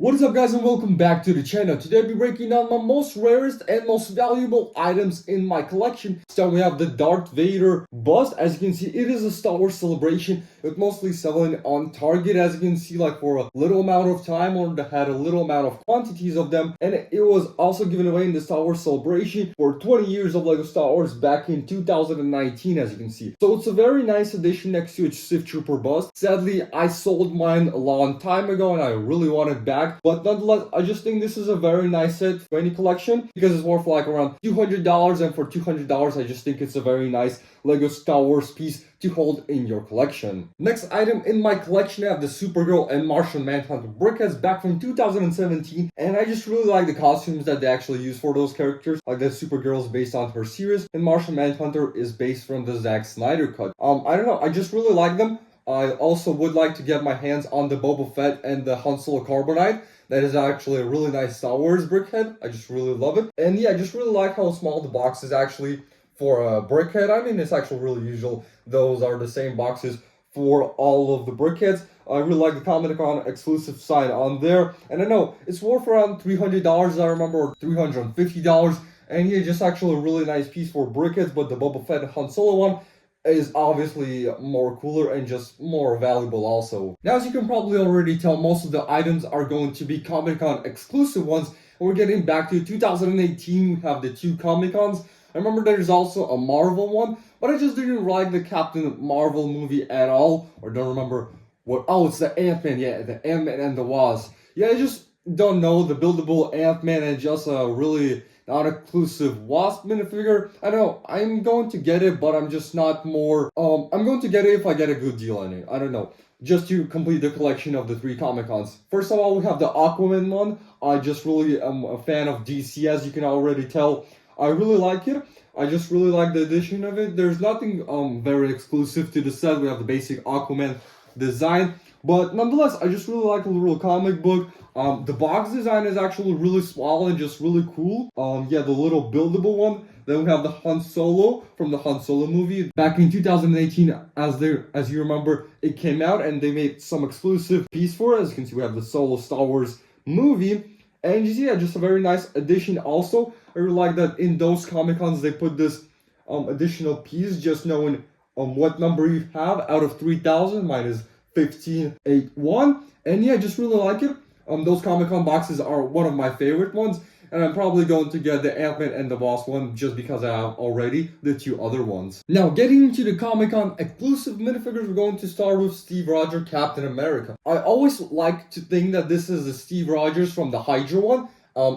What is up, guys, and welcome back to the channel. Today I'll be breaking down my most rarest and most valuable items in my collection. So we have the Darth Vader bust. As you can see, it is a Star Wars celebration. It's mostly selling on Target, as you can see, like for a little amount of time, or they had a little amount of quantities of them. And it was also given away in the Star Wars celebration for 20 years of LEGO Star Wars back in 2019, as you can see. So it's a very nice addition next to its Sith Trooper bust. Sadly, I sold mine a long time ago and I really want it back. But nonetheless, I just think this is a very nice set for any collection because it's worth like around $200, and for $200 I just think it's a very nice LEGO Star Wars piece to hold in your collection. Next item in my collection, I have the Supergirl and Martian Manhunter brickheads back from 2017, and I just really like the costumes that they actually use for those characters. Like the Supergirl is based on her series, and Martian Manhunter is based from the Zack Snyder cut. I don't know, I just really like them. I also would like to get my hands on the Boba Fett and the Han Solo Carbonite. That is actually a really nice Star Wars brickhead. I just really love it. And yeah, I just really like how small the box is actually for a brickhead. I mean, it's actually really usual. Those are the same boxes for all of the brickheads. I really like the Comic-Con exclusive sign on there. And I know it's worth around $300, I remember, or $350. And yeah, just actually a really nice piece for brickheads, but the Boba Fett and Han Solo one is obviously more cooler and just more valuable also. Now, as you can probably already tell, most of the items are going to be Comic-Con exclusive ones. And we're getting back to 2018, we have the two Comic-Cons. I remember there's also a Marvel one, but I just didn't like the Captain Marvel movie at all. Or don't remember what, oh, it's the Ant-Man, yeah, the Ant-Man and the Wasp. Yeah, I just don't know, the buildable Ant-Man and just a really non-exclusive Wasp minifigure. I know, I'm going to get it, but I'm just not more, I'm going to get it if I get a good deal on it. I don't know. Just to complete the collection of the three Comic-Cons. First of all, we have the Aquaman one. I just really am a fan of DC, as you can already tell. I really like it. I just really like the addition of it. There's nothing very exclusive to the set. We have the basic Aquaman design. But nonetheless, I just really like the little comic book. The box design is actually really small and just really cool. Yeah, the little buildable one. Then we have the Han Solo from the Han Solo movie. Back in 2018, as you remember, it came out and they made some exclusive piece for it. As you can see, we have the Solo Star Wars movie. And you see, yeah, just a very nice addition also. I really like that in those Comic-Cons they put this additional piece, just knowing what number you have out of 3,000. Mine is 1581. And yeah, I just really like it. Those Comic-Con boxes are one of my favorite ones. And I'm probably going to get the Ant-Man and the Wasp one just because I have already the two other ones. Now, getting into the Comic-Con exclusive minifigures, we're going to start with Steve Rogers, Captain America. I always like to think that this is the Steve Rogers from the Hydra one.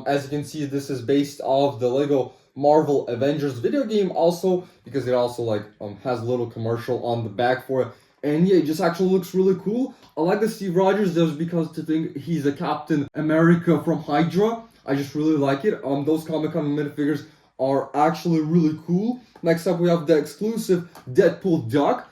As you can see, this is based off the LEGO Marvel Avengers video game also, because it also like has a little commercial on the back for it. And yeah, it just actually looks really cool. I like the Steve Rogers just because to think he's a Captain America from Hydra. I just really like it. Those Comic-Con minifigures are actually really cool. Next up, we have the exclusive Deadpool duck.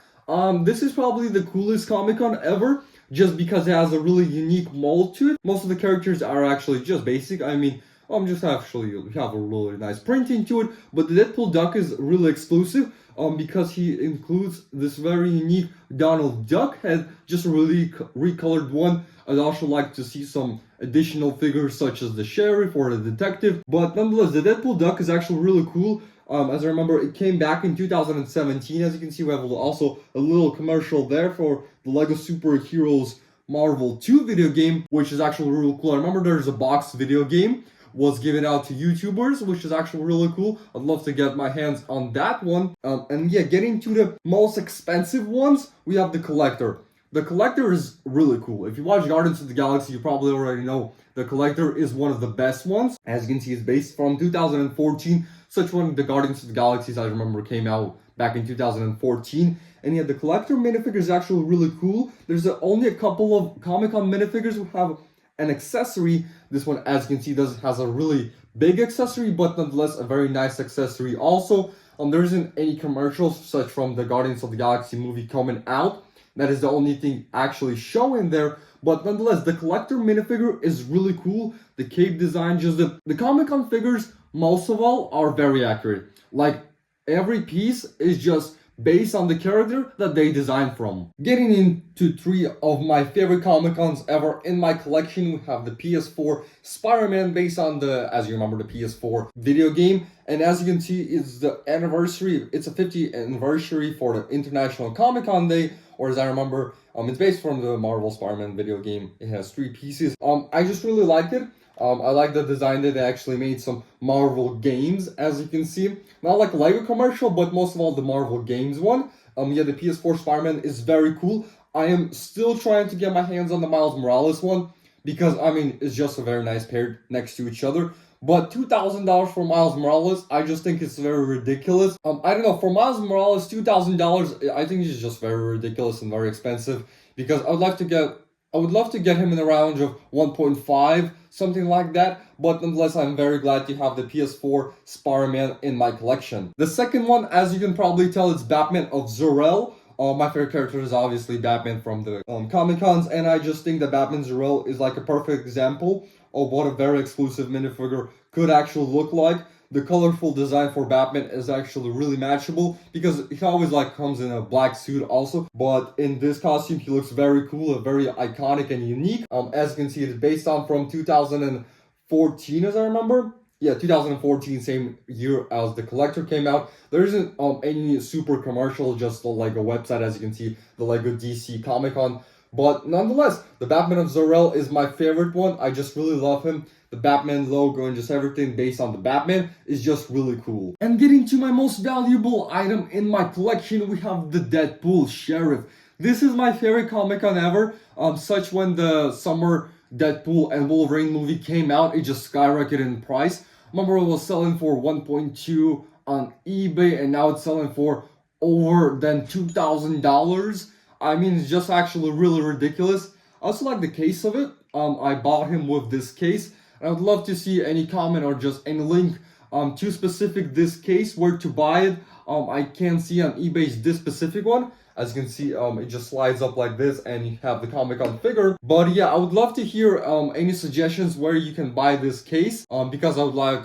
This is probably the coolest Comic-Con ever, just because it has a really unique mold to it. Most of the characters are actually just basic. I mean, just actually have a really nice printing to it. But the Deadpool duck is really exclusive because he includes this very unique Donald Duck head, just a really recolored one. I'd also like to see some additional figures such as the sheriff or the detective. But nonetheless, the Deadpool duck is actually really cool. As I remember, it came back in 2017. As you can see, we have also a little commercial there for the LEGO Superheroes Marvel 2 video game, which is actually really cool. I remember there's a box video game was given out to YouTubers, which is actually really cool. I'd love to get my hands on that one. And yeah, getting to the most expensive ones, we have the Collector. The Collector is really cool. If you watch Guardians of the Galaxy, you probably already know the Collector is one of the best ones. As you can see, it's based from 2014. Such one, the Guardians of the Galaxies, I remember, came out back in 2014. And yeah, the Collector minifigure is actually really cool. There's only a couple of Comic-Con minifigures who have an accessory. This one, as you can see, has a really big accessory, but nonetheless a very nice accessory also. There isn't any commercials such from the Guardians of the Galaxy movie coming out. That is the only thing actually showing there. But nonetheless, the Collector minifigure is really cool. The cape design, just the Comic-Con figures, most of all, are very accurate. Like, every piece is just based on the character that they designed from. Getting into 3 of my favorite Comic Cons ever in my collection, we have the PS4 Spider-Man based on the, as you remember, the PS4 video game. And as you can see, it's the anniversary, it's a 50th anniversary for the International Comic Con Day, or as I remember, it's based from the Marvel Spider-Man video game. It has 3 pieces. I just really liked it. I like the design that they actually made some Marvel games, as you can see. Not like a Lego commercial, but most of all the Marvel games one. Yeah, the PS4 Spider-Man is very cool. I am still trying to get my hands on the Miles Morales one, because, I mean, it's just a very nice pair next to each other. But $2,000 for Miles Morales, I just think it's very ridiculous. I don't know, for Miles Morales, $2,000, I think it's just very ridiculous and very expensive, because I would love to get him in the range of 1.5, something like that, but nonetheless, I'm very glad to have the PS4 Spider-Man in my collection. The second one, as you can probably tell, it's Batman of Zor-El. My favorite character is obviously Batman from the Comic Cons, and I just think that Batman Zor-El is like a perfect example of what a very exclusive minifigure could actually look like. The colorful design for Batman is actually really matchable, because he always like comes in a black suit also, but in this costume he looks very cool, very iconic and unique. As you can see, it's based on from 2014, as I remember. Yeah, 2014, same year as the collector came out. There isn't any super commercial, just like a website, as you can see, the Lego DC Comic Con. But nonetheless, the Batman of Zor-El is my favorite one. I just really love him. The Batman logo and just everything based on the Batman is just really cool. And getting to my most valuable item in my collection, we have the Deadpool Sheriff. This is my favorite Comic Con ever. Such when the summer Deadpool and Wolverine movie came out, it just skyrocketed in price. Remember, it was selling for 1.2 on eBay, and now it's selling for over than $2,000. I mean, it's just actually really ridiculous. I also like the case of it. I bought him with this case. I would love to see any comment or just any link to specific this case, where to buy it. I can't see on eBay's this specific one. As you can see, it just slides up like this and you have the Comic-Con figure. But yeah, I would love to hear any suggestions where you can buy this case, because I would like,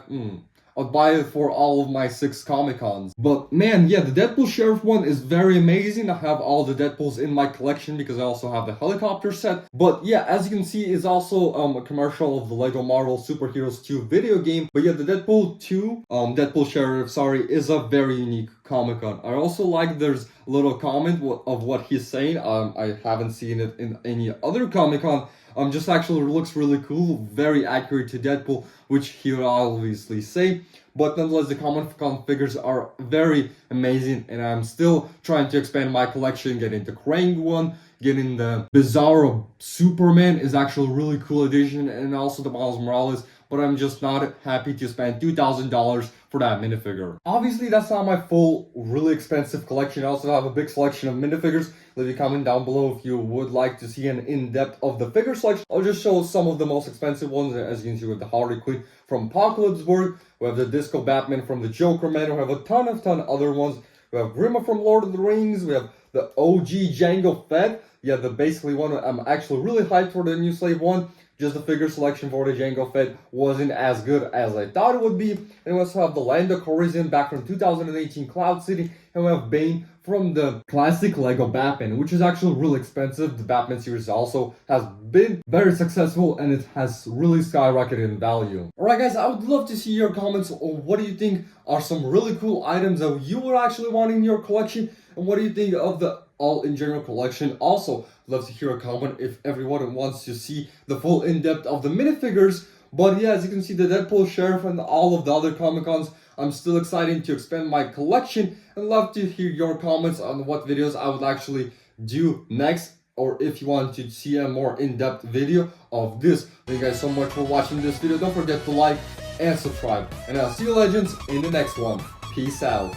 I'd buy it for all of my 6 Comic-Cons. But man, yeah, the Deadpool Sheriff one is very amazing. I have all the Deadpools in my collection because I also have the helicopter set. But yeah, as you can see, it's also a commercial of the Lego Marvel Superheroes 2 video game. But yeah, the Deadpool 2, Deadpool Sheriff, sorry, is a very unique Comic-Con. I also like there's a little comment of what he's saying. I haven't seen it in any other Comic-Con. Just actually looks really cool, very accurate to Deadpool, which he would obviously say. But nonetheless, the Comic-Con figures are very amazing, and I'm still trying to expand my collection, getting the Krang one, getting the Bizarro Superman is actually a really cool addition, and also the Miles Morales. But I'm just not happy to spend $2,000 for that minifigure. Obviously, that's not my full, really expensive collection. I also have a big selection of minifigures. Leave a comment down below if you would like to see an in-depth of the figure selection. I'll just show some of the most expensive ones. As you can see, with the Harley Quinn from Apocalypseburg. We have the Disco Batman from the Joker Man. We have a ton other ones. We have Grima from Lord of the Rings. We have the OG Jango Fett. Yeah, the basically one. I'm actually really hyped for the new Slave one. Just the figure selection for the Jango Fett wasn't as good as I thought it would be. And we also have the Lando Calrissian back from 2018 Cloud City. And we have Bane from the classic Lego Batman, which is actually really expensive. The Batman series also has been very successful, and it has really skyrocketed in value. Alright guys, I would love to see your comments on what do you think are some really cool items that you would actually want in your collection, and what do you think of the all in general collection. Also, love to hear a comment if everyone wants to see the full in-depth of the minifigures. But yeah, as you can see, the Deadpool Sheriff and all of the other Comic-Cons, I'm still excited to expand my collection, and love to hear your comments on what videos I would actually do next, or if you want to see a more in-depth video of this. Thank you guys so much for watching this video. Don't forget to like and subscribe, and I'll see you legends in the next one. Peace out.